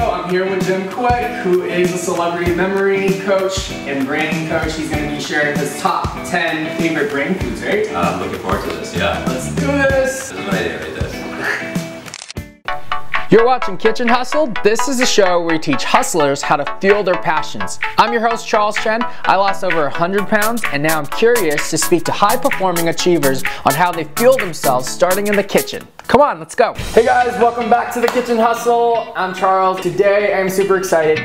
I'm here with Kwik, who is a celebrity memory coach and branding coach. He's going to be sharing his top 10 favorite brain foods, right? I'm looking forward to this, yeah. Let's do this! This is my idea right there. You're watching Kitchen Hustle. This is a show where we teach hustlers how to fuel their passions. I'm your host, Chen. I lost over 100 pounds, and now I'm curious to speak to high-performing achievers on how they fuel themselves starting in the kitchen. Come on, let's go. Hey guys, welcome back to the Kitchen Hustle. I'm Charles. Today, I'm super excited.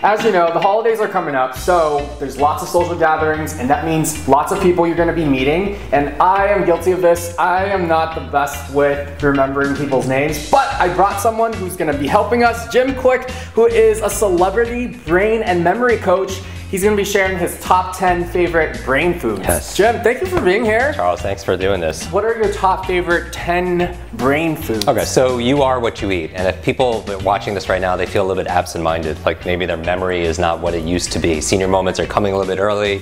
As you know, the holidays are coming up, so there's lots of social gatherings, and that means lots of people you're gonna be meeting, and I am guilty of this. I am not the best with remembering people's names, but I brought someone who's gonna be helping us, Kwik, who is a celebrity brain and memory coach. He's gonna be sharing his top 10 favorite brain foods. Yes. Jim, thank you for being here. Charles, thanks for doing this. What are your top favorite 10 brain foods? Okay, so you are what you eat, and if people watching this right now, they feel a little bit absent-minded, like maybe their memory is not what it used to be. Senior moments are coming a little bit early.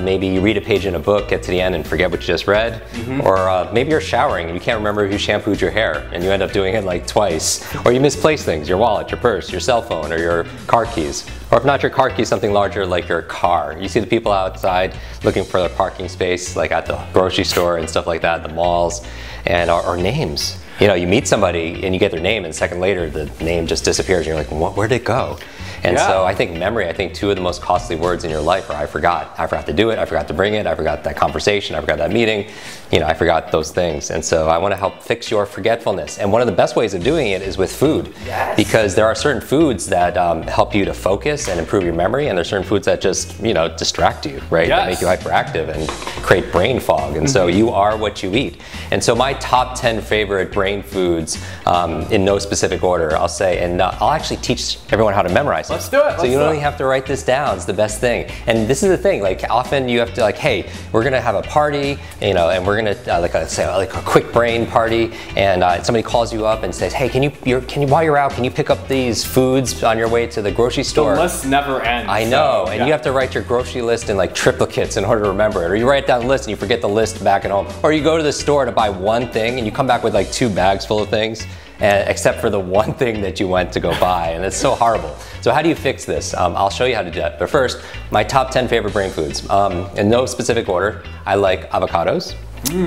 Maybe you read a page in a book, get to the end and forget what you just read. Or maybe you're showering and you can't remember if you shampooed your hair and you end up doing it like twice. Or you misplace things, your wallet, your purse, your cell phone, or your car keys. Or if not your car keys, something larger like your car. You see the people outside looking for their parking space, like at the grocery store and stuff like that, the malls, and or names. You know, you meet somebody and you get their name, and a second later the name just disappears. You're like, where'd it go? And so I think memory, I think two of the most costly words in your life are I forgot. I forgot to do it, I forgot to bring it, I forgot that conversation, I forgot that meeting. You know, I forgot those things. And so I want to help fix your forgetfulness. And one of the best ways of doing it is with food. Yes. Because there are certain foods that help you to focus and improve your memory, and there's certain foods that just, you know, distract you, right? Yes. That make you hyperactive and create brain fog. And so you are what you eat. And so my top 10 favorite brain foods, in no specific order, I'll say, and I'll actually teach everyone how to memorize them. Let's do it. So you don't only have to write this down. It's the best thing. And this is the thing. Like often you have to like, hey, we're gonna have a party, you know, and we're gonna like a quick brain party, and somebody calls you up and says, hey, can you while you're out, can you pick up these foods on your way to the grocery store? The list never ends. I know, and you have to write your grocery list in like triplicates in order to remember it. Or you write down the list and you forget the list back at home. Or you go to the store to buy one thing and you come back with like 2 bags full of things. Except for the one thing that you went to go buy, and it's so horrible. So how do you fix this? I'll show you how to do that. But first, my top 10 favorite brain foods. In no specific order, I like avocados,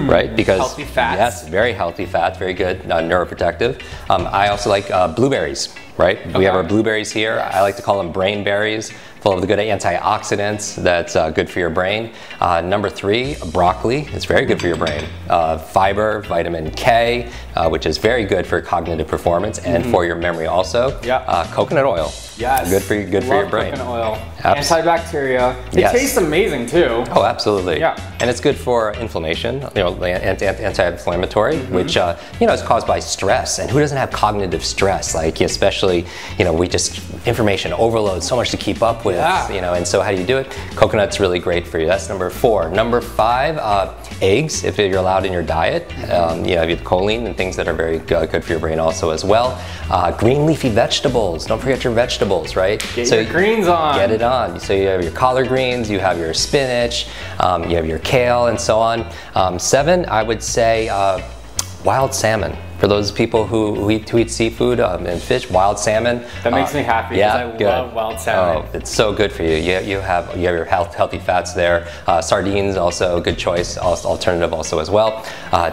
right? Because healthy fats. Yes, very healthy fats, very good, neuroprotective. I also like blueberries, right? We have our blueberries here. I like to call them brain berries, full of the good antioxidants that's good for your brain. Number 3, broccoli. It's very good for your brain. Fiber, vitamin K, which is very good for cognitive performance and for your memory also. Coconut oil. Yes. Good for your brain. Coconut oil. Antibacterial. It tastes amazing too. Oh, absolutely. Yeah. And it's good for inflammation, you know, anti-inflammatory, which, you know, is caused by stress. And who doesn't have cognitive stress? Like, especially, you know, we just, information overload, so much to keep up with, you know, and so how do you do it? Coconut's really great for you. That's number 4. Number 5, eggs, if you're allowed in your diet. You know, you have choline and things that are very good for your brain also as well. Green leafy vegetables. Don't forget your vegetables, right? Get your greens on. Get it on. So you have your collard greens, you have your spinach, you have your kale, and so on. 7, I would say wild salmon. For those people who eat seafood and fish, wild salmon. That makes me happy because I love wild salmon. Oh, it's so good for you. You have your healthy fats there. Sardines also a good choice, alternative also as well.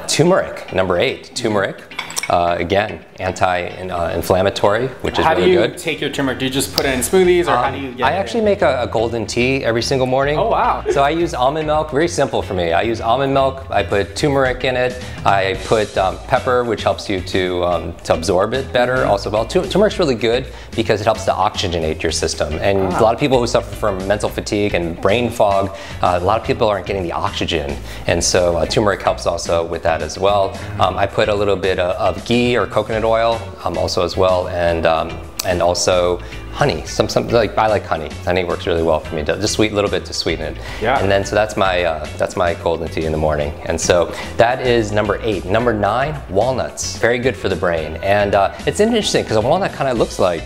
Turmeric, number 8. Turmeric. Again, anti-inflammatory, which is really good. How do you take your turmeric? Do you just put it in smoothies, or how do you get it? I actually make a golden tea every single morning. Oh, wow. So I use almond milk, very simple for me. I use almond milk, I put turmeric in it, I put pepper, which helps you to absorb it better also well. Turmeric's really good because it helps to oxygenate your system. And a lot of people who suffer from mental fatigue and brain fog, a lot of people aren't getting the oxygen. And so turmeric helps also with that as well. I put a little bit of ghee or coconut oil also as well, and also honey. Like I like honey. Honey works really well for me. Just a little bit to sweeten it. Yeah. And then so that's my golden tea in the morning. And so that is number 8. Number 9, walnuts. Very good for the brain. And it's interesting because a walnut kind of looks like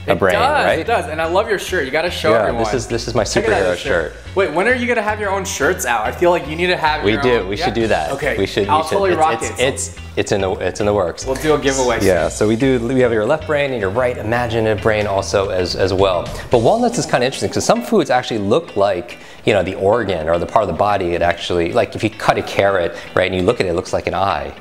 a brain, right? It does, and I love your shirt. You got to show everyone. This is my superhero shirt. Wait, when are you gonna have your own shirts out? I feel like you need to have your own. We should do that. Okay. I'll totally rock it. It's in the works. We'll do a giveaway soon. Yeah, so we have your left brain and your right imaginative brain also as well. But walnuts is kind of interesting because some foods actually look like, you know, the organ or the part of the body. It actually, like if you cut a carrot, right, and you look at it, it looks like an eye.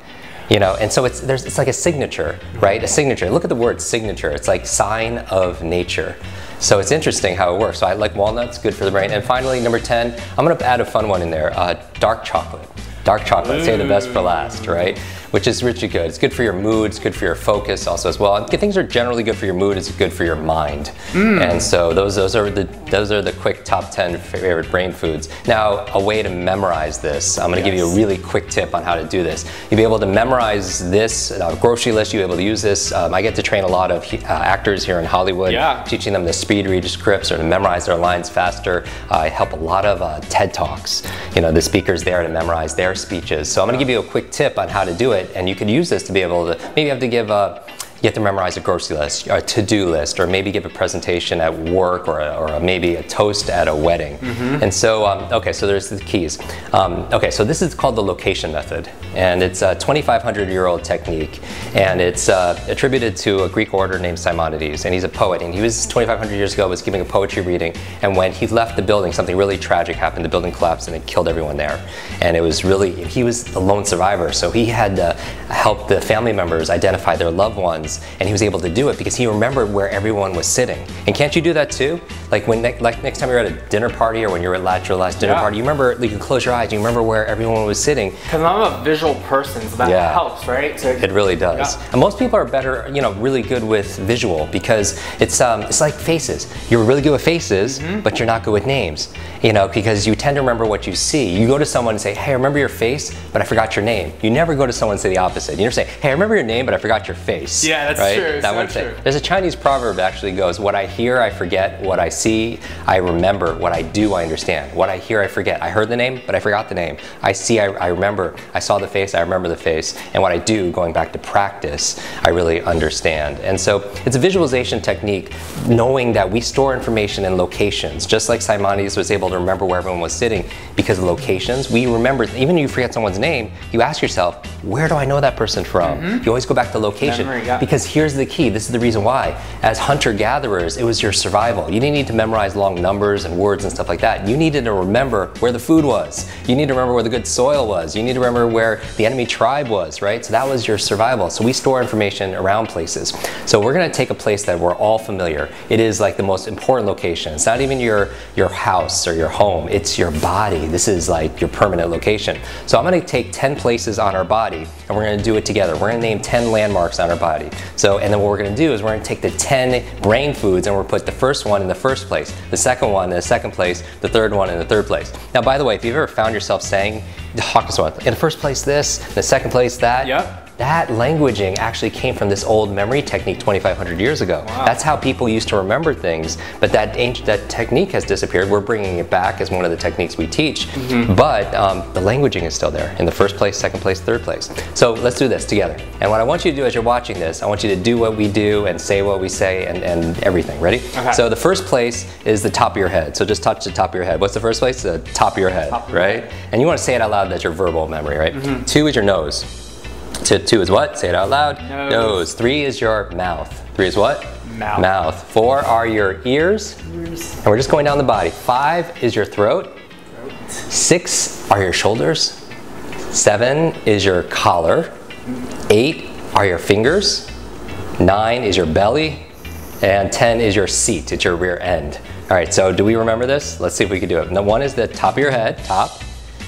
You know, and so it's like a signature, right? A signature. Look at the word signature. It's like sign of nature. So it's interesting how it works. So I like walnuts, good for the brain. And finally, number 10, I'm gonna add a fun one in there, dark chocolate. Dark chocolate, say the best for last, right? Which is really good. It's good for your mood, it's good for your focus also as well. And things are generally good for your mood, it's good for your mind. And so those are the Kwik top 10 favorite brain foods. Now, a way to memorize this. I'm gonna give you a really quick tip on how to do this. You'll be able to memorize this, grocery list, you'll be able to use this. I get to train a lot of actors here in Hollywood, teaching them to speed read scripts or to memorize their lines faster. I help a lot of TED Talks. You know, the speakers there to memorize their speeches. So I'm gonna give you a quick tip on how to do it, and you could use this to be able to, maybe you have to give you have to memorize a grocery list, or a to-do list, or maybe give a presentation at work, or maybe a toast at a wedding. And so, okay, so there's the keys. Okay, so this is called the location method, and it's a 2,500-year-old technique, and it's attributed to a Greek orator named Simonides, and he's a poet, and he was 2,500 years ago was giving a poetry reading, and when he left the building, something really tragic happened. The building collapsed, and it killed everyone there, and it was really, he was the lone survivor, so he had to help the family members identify their loved ones. And he was able to do it because he remembered where everyone was sitting. And can't you do that too? Like when next time you're at a dinner party, or when you're at your last dinner party, you remember, you can close your eyes, you remember where everyone was sitting. Because I'm a visual person, so that helps, right? It really does. And most people are better, you know, really good with visual, because it's like faces. You're really good with faces, but you're not good with names. You know, because you tend to remember what you see. You go to someone and say, hey, I remember your face, but I forgot your name. You never go to someone and say the opposite. You never say, hey, I remember your name, but I forgot your face. Yeah, that's true. That one thing. There's a Chinese proverb that actually goes, what I hear, I forget. What I see, I remember. What I do, I understand. What I hear, I forget. I heard the name, but I forgot the name. I see, I remember. I saw the face, I remember the face. And what I do, going back to practice, I really understand. And so it's a visualization technique, knowing that we store information in locations. Just like Simonides was able to remember where everyone was sitting because of locations. We remember, even if you forget someone's name, you ask yourself, where do I know that person from? You always go back to location. Because here's the key, this is the reason why. As hunter-gatherers, it was your survival. You didn't need to memorize long numbers and words and stuff like that. You needed to remember where the food was. You need to remember where the good soil was. You need to remember where the enemy tribe was, right? So that was your survival. So we store information around places. So we're gonna take a place that we're all familiar. It is like the most important location. It's not even your house or your home, it's your body. This is like your permanent location. So I'm gonna take 10 places on our body, and we're gonna do it together. We're gonna name 10 landmarks on our body. So, and then what we're gonna do is we're gonna take the 10 brain foods, and we're gonna put the first one in the first place, the second one in the second place, the third one in the third place. Now, by the way, if you've ever found yourself saying, in the first place this, in the second place that, that languaging actually came from this old memory technique 2,500 years ago. That's how people used to remember things, but that technique has disappeared. We're bringing it back as one of the techniques we teach, but the languaging is still there in the first place, second place, third place. So let's do this together. And what I want you to do as you're watching this, I want you to do what we do and say what we say and everything. Ready? Okay. So the first place is the top of your head. So just touch the top of your head. What's the first place? The top of your head, right? And you want to say it out loud. That's your verbal memory, right? 2 is your nose. 2 is what? Say it out loud. Nose. 3 is your mouth. 3 is what? Mouth. 4 are your ears. And we're just going down the body. 5 is your throat. 6 are your shoulders. 7 is your collar. 8 are your fingers. 9 is your belly. And 10 is your seat. It's your rear end. All right, so do we remember this? Let's see if we can do it. Now, 1 is the top of your head, top.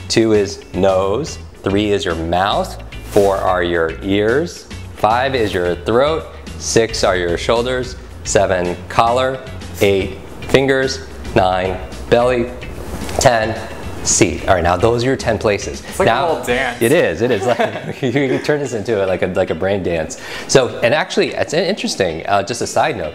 2 is nose. 3 is your mouth. 4 are your ears, 5 is your throat, 6 are your shoulders, 7 collar, 8 fingers, 9 belly, 10 seat. All right, now those are your 10 places. It's like now, a little dance. It is. Like, you can turn this into like a brain dance. So, and actually, it's interesting, just a side note,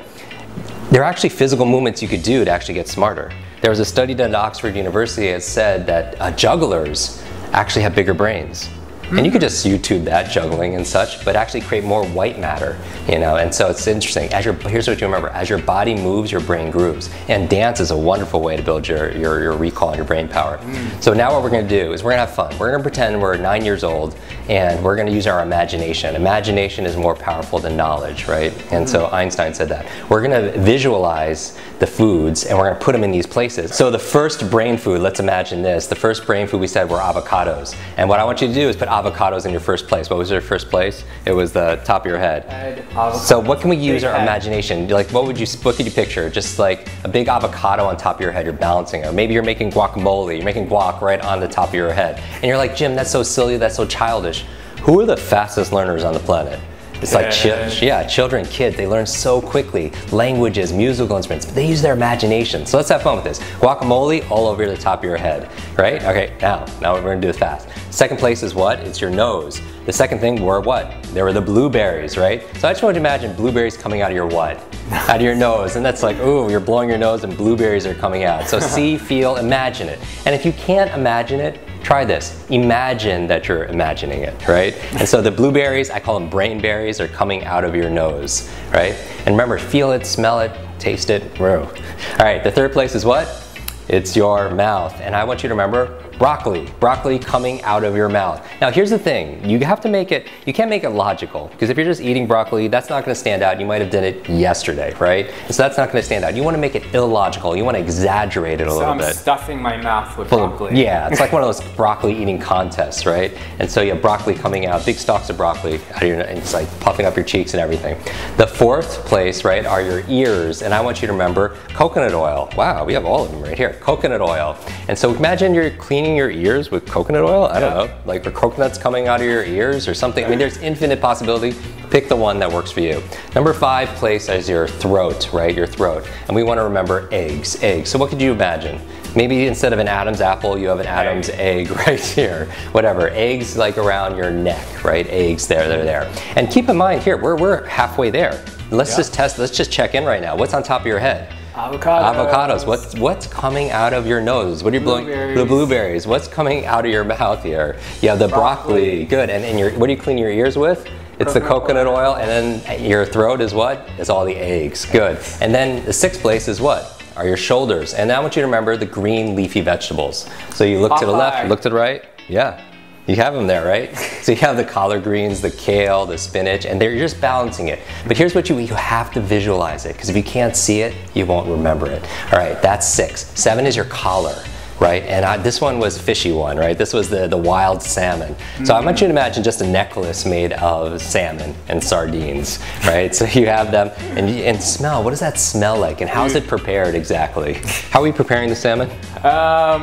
there are actually physical movements you could do to actually get smarter. There was a study done at Oxford University that said that jugglers actually have bigger brains. And you could just YouTube that, juggling and such, but actually create more white matter, you know, and so it's interesting. Here's what you remember, as your body moves, your brain grooves. And dance is a wonderful way to build your recall and your brain power. So now what we're gonna do is we're gonna have fun. We're gonna pretend we're 9 years old and we're gonna use our imagination. Imagination is more powerful than knowledge, right? And so Einstein said that. We're gonna visualize the foods and we're gonna put them in these places. So the first brain food, let's imagine this, the first brain food we said were avocados. And what I want you to do is put avocados in your first place. What was your first place? It was the top of your head. So what can we use our imagination? Like what could you picture? Just like a big avocado on top of your head, you're balancing it. Or maybe you're making guacamole, you're making guac right on the top of your head. And you're like, Jim, that's so silly, that's so childish. Who are the fastest learners on the planet? It's like children, kids, they learn so quickly. Languages, musical instruments, but they use their imagination. So let's have fun with this. Guacamole all over the top of your head, right? Okay, now we're gonna do it fast. Second place is what? It's your nose. The second thing were what? There were the blueberries, right? So I just want you to imagine blueberries coming out of your what? Out of your nose, and that's like, ooh, you're blowing your nose and blueberries are coming out. So see, feel, imagine it. And if you can't imagine it, try this. Imagine that you're imagining it, right? And so the blueberries, I call them brain berries, are coming out of your nose, right? And remember, feel it, smell it, taste it, whoa. All right, the third place is what? It's your mouth. And I want you to remember broccoli. Broccoli coming out of your mouth. Now here's the thing, you have to make it, you can't make it logical, because if you're just eating broccoli, that's not gonna stand out. You might have done it yesterday, right? So that's not gonna stand out. You wanna make it illogical. You wanna exaggerate it a little bit. So I'm stuffing my mouth with broccoli. Yeah, it's like one of those broccoli eating contests, right? And so you have broccoli coming out, big stalks of broccoli out of your, and it's like puffing up your cheeks and everything. The fourth place, right, are your ears. And I want you to remember coconut oil. Wow, we have all of them right here. Coconut oil. And so imagine you're cleaning your ears with coconut oil. I don't know, like the coconuts coming out of your ears or something. I mean, there's infinite possibility. Pick the one that works for you. Number 5 place is your throat, right? Your throat. And we want to remember eggs. Eggs. So what could you imagine? Maybe instead of an Adam's apple, you have an Adam's egg right here. Whatever. Eggs like around your neck, right? Eggs there, they're there. And keep in mind here, we're halfway there. Let's just test, let's just check in right now. What's on top of your head? Avocados. What's coming out of your nose? What are you blowing? The blueberries. What's coming out of your mouth here? You have the broccoli. Good. And what do you clean your ears with? It's the coconut oil. And then your throat is what? It's all the eggs. Good. And then the 6th place is what? Are your shoulders. And now I want you to remember the green leafy vegetables. So you look to the left, you look to the right. Yeah. You have them there, right? So you have the collard greens, the kale, the spinach, and you're just balancing it. But here's what you have to visualize it, because if you can't see it, you won't remember it. All right, that's 6. 7 is your collar, right? And this one was fishy one, right? This was the wild salmon. So I want you to imagine just a necklace made of salmon and sardines, right? So you have them, and smell, what does that smell like? And how is it prepared exactly? How are we preparing the salmon?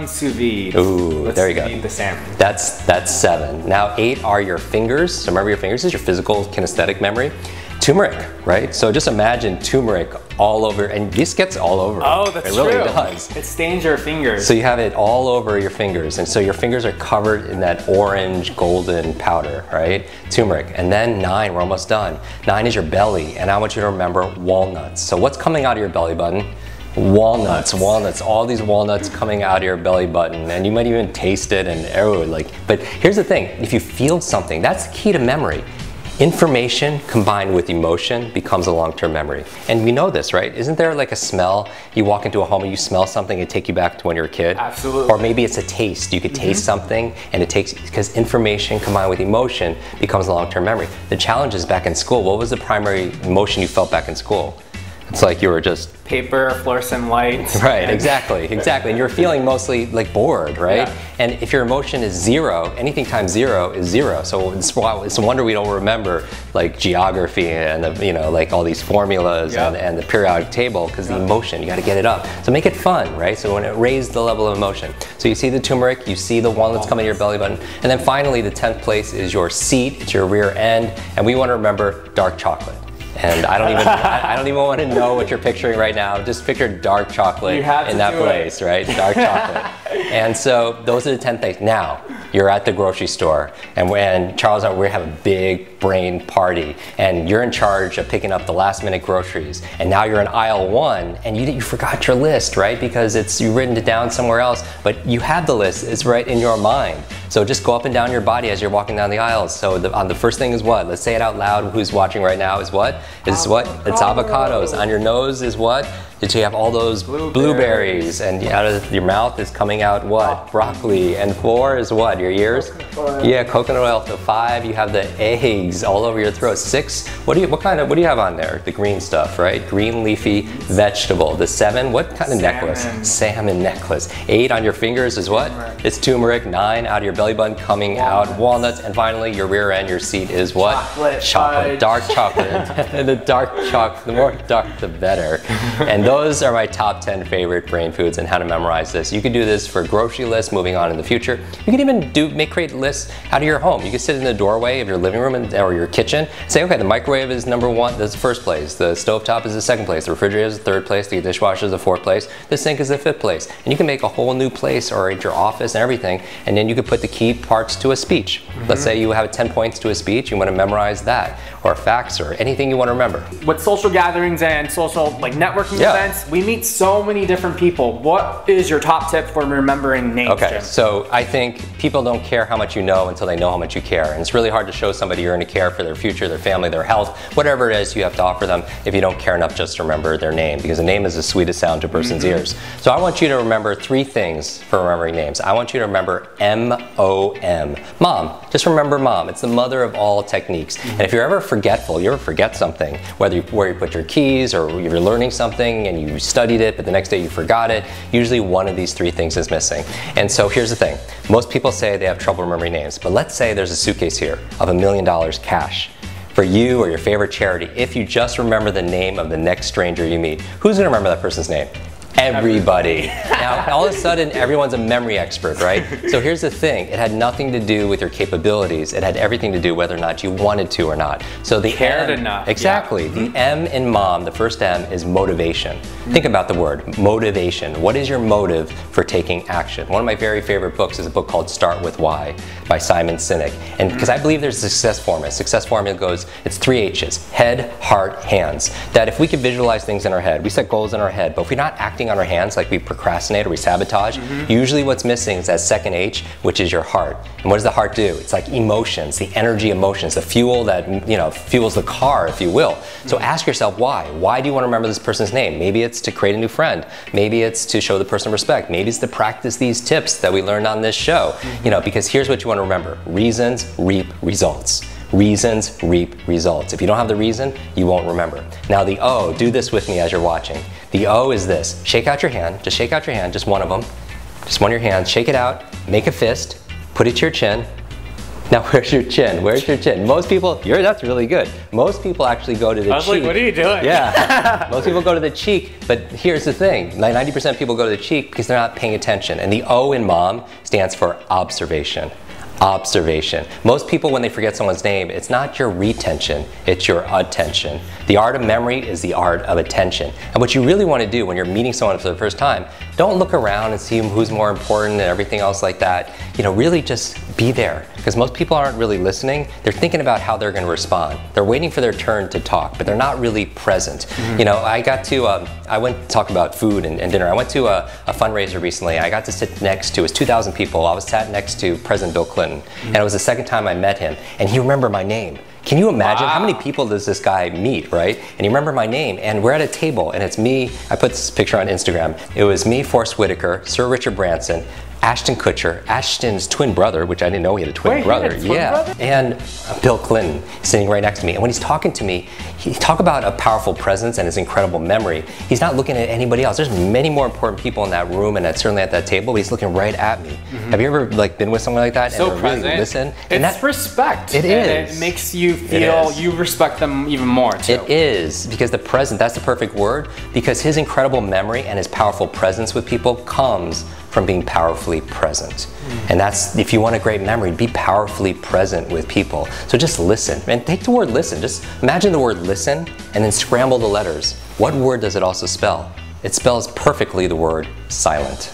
Sous vide. Ooh, there you go. Sous vide the salmon. That's 7. Now 8 are your fingers. So remember your fingers is your physical kinesthetic memory. Turmeric, right? So just imagine turmeric all over, and this gets all over. Oh, that's true. It really does. It stains your fingers. So you have it all over your fingers, and so your fingers are covered in that orange golden powder, right? Turmeric. And then 9, we're almost done. 9 is your belly, and I want you to remember walnuts. So what's coming out of your belly button? Walnuts, all these walnuts coming out of your belly button, and you might even taste it, and but here's the thing, if you feel something, that's the key to memory. Information combined with emotion becomes a long-term memory. And we know this, right? Isn't there like a smell? You walk into a home and you smell something, it take you back to when you were a kid? Absolutely. Or maybe it's a taste. You could taste something and it takes, because information combined with emotion becomes a long-term memory. The challenge is back in school. What was the primary emotion you felt back in school? It's like you were just paper, fluorescent lights. Right, exactly. And you're feeling mostly like bored, right? Yeah. And if your emotion is 0, anything times 0 is 0. So it's no wonder we don't remember like geography and like all these formulas and the periodic table, because the emotion, you got to get it up. So make it fun, right? So when it raises the level of emotion. So you see the turmeric, you see the walnuts coming to your belly button, and then finally the 10th place is your seat, it's your rear end, and we want to remember dark chocolate. And I don't even want to know what you're picturing right now. Just picture dark chocolate in that place, right? Dark chocolate. And so those are the 10 things. Now, you're at the grocery store, and Charles and we have a big brain party, and you're in charge of picking up the last minute groceries, and now you're in aisle 1 and you forgot your list, right? Because you've written it down somewhere else, but you have the list, it's right in your mind. So just go up and down your body as you're walking down the aisles. So the first thing is what? Let's say it out loud. Who's watching right now is what? It's avocados. On your nose is what? So you have all those blueberries, and out of your mouth is coming out what? Broccoli. And 4 is what? Your ears? Yeah, coconut oil. So 5, you have the eggs all over your throat. 6, what do you have on there? The green stuff, right? Green leafy vegetable. The 7, what kind of necklace? Salmon necklace. 8 on your fingers is what? It's turmeric. 9 out of your belly button coming out walnuts. And finally your rear end, your seat is what? Chocolate. Dark chocolate. And the dark chocolate, the more dark the better. And those are my top 10 favorite brain foods and how to memorize this. You can do this for grocery lists moving on in the future. You can even create lists out of your home. You can sit in the doorway of your living room or your kitchen. Say, okay, the microwave is number 1, that's the first place. The stovetop is the 2nd place. The refrigerator is the 3rd place. The dishwasher is the 4th place. The sink is the 5th place. And you can make a whole new place or at your office and everything. And then you can put the key parts to a speech. Let's say you have 10 points to a speech. You want to memorize that, or facts, or anything you want to remember. With social gatherings and social networking events, we meet so many different people. What is your top tip for remembering names, Okay, Jim? so I think people don't care how much you know until they know how much you care. And it's really hard to show somebody you're going to care for their future, their family, their health, whatever it is you have to offer them if you don't care enough just to remember their name, because a name is the sweetest sound to a person's ears. So I want you to remember 3 things for remembering names. I want you to remember M-O-M. Mom. Just remember mom. It's the mother of all techniques. And if you're ever forgetful, you ever forget something, where you put your keys, or you're learning something and you studied it, but the next day you forgot it, usually one of these 3 things is missing. And so here's the thing. Most people say they have trouble remembering names, but let's say there's a suitcase here of $1 million cash for you or your favorite charity. If you just remember the name of the next stranger you meet, who's gonna remember that person's name? Everybody. Now, all of a sudden, everyone's a memory expert, right? So here's the thing. It had nothing to do with your capabilities. It had everything to do whether or not you wanted to or not. So the Cared M, enough. exactly. The M in mom, the first M, is motivation. Think about the word, motivation. What is your motive for taking action? One of my very favorite books is a book called Start With Why by Simon Sinek. And because I believe there's a success formula. Success formula goes, it's 3 H's, head, heart, hands. That if we could visualize things in our head, we set goals in our head, but if we're not acting on our hands, like we procrastinate or we sabotage, usually what's missing is that 2nd H, which is your heart. And what does the heart do? It's like emotions, the energy emotions, the fuel that fuels the car, if you will. So ask yourself why. Why do you want to remember this person's name? Maybe it's to create a new friend. Maybe it's to show the person respect. Maybe it's to practice these tips that we learned on this show. Because here's what you want to remember. Reasons reap results. Reasons reap results. If you don't have the reason, you won't remember. Now the O, do this with me as you're watching. The O is this. Shake out your hand. Just shake out your hand. Just one of them. Just one of your hands. Shake it out. Make a fist. Put it to your chin. Now where's your chin? Where's your chin? Most people, that's really good. Most people actually go to the cheek. I was like, what are you doing? Yeah. Most people go to the cheek, but here's the thing. 90% of people go to the cheek because they're not paying attention. And the O in mom stands for observation. Observation. Most people, when they forget someone's name, it's not your retention, it's your attention. The art of memory is the art of attention. And what you really want to do when you're meeting someone for the first time, don't look around and see who's more important and everything else like that. Really just be there. Because most people aren't really listening. They're thinking about how they're going to respond. They're waiting for their turn to talk, but they're not really present. I went to talk about food and dinner. I went to a fundraiser recently. I got to sit next to, it was 2,000 people. I was sat next to President Bill Clinton. And it was the 2nd time I met him. And he remembered my name. Can you imagine how many people does this guy meet, right? And he remembered my name, and we're at a table, and it's me. I put this picture on Instagram. It was me, Forrest Whitaker, Sir Richard Branson, Ashton Kutcher, Ashton's twin brother, which I didn't know he had a twin brother. Brother? And Bill Clinton sitting right next to me. And when he's talking to me, he talk about a powerful presence and his incredible memory. He's not looking at anybody else. There's many more important people in that room and certainly at that table, but he's looking right at me. Have you ever been with someone like that So and present. really listen? It's respect. It is. And it makes you feel you respect them even more too. It is, because the present, that's the perfect word, because his incredible memory and his powerful presence with people comes from being powerfully present. And that's, if you want a great memory, be powerfully present with people. So just listen, and take the word listen. Just imagine the word listen and then scramble the letters. What word does it also spell? It spells perfectly the word silent.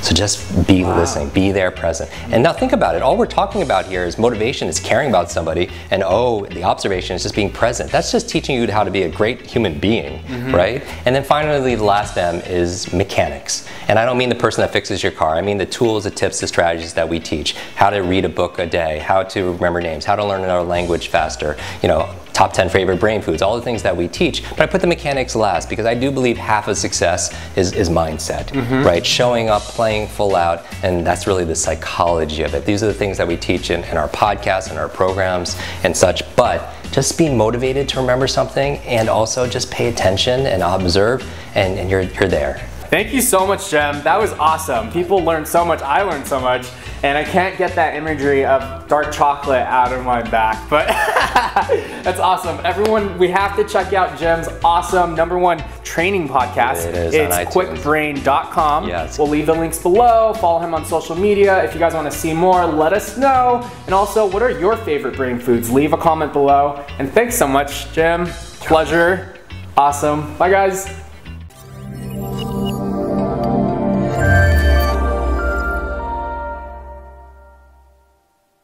So just be listening, be there, present. And now think about it. All we're talking about here is motivation, is caring about somebody, and the observation is just being present. That's just teaching you how to be a great human being, right? And then finally, the last M is mechanics. And I don't mean the person that fixes your car. I mean the tools, the tips, the strategies that we teach. How to read a book a day, how to remember names, how to learn another language faster, top 10 favorite brain foods, all the things that we teach. But I put the mechanics last because I do believe half of success is mindset, right? Showing up, playing full out, and that's really the psychology of it. These are the things that we teach in our podcasts and our programs and such. But just be motivated to remember something, and also just pay attention and observe, and you're there. Thank you so much, Jem. That was awesome. People learned so much, I learned so much, and I can't get that imagery of dark chocolate out of my back, but that's awesome. Everyone, we have to check out Jem's awesome #1 training podcast. It is. It's kwikbrain.com. Yes. We'll leave the links below. Follow him on social media. If you guys want to see more, let us know. And also, what are your favorite brain foods? Leave a comment below. And thanks so much, Jem. Pleasure. Awesome. Bye, guys.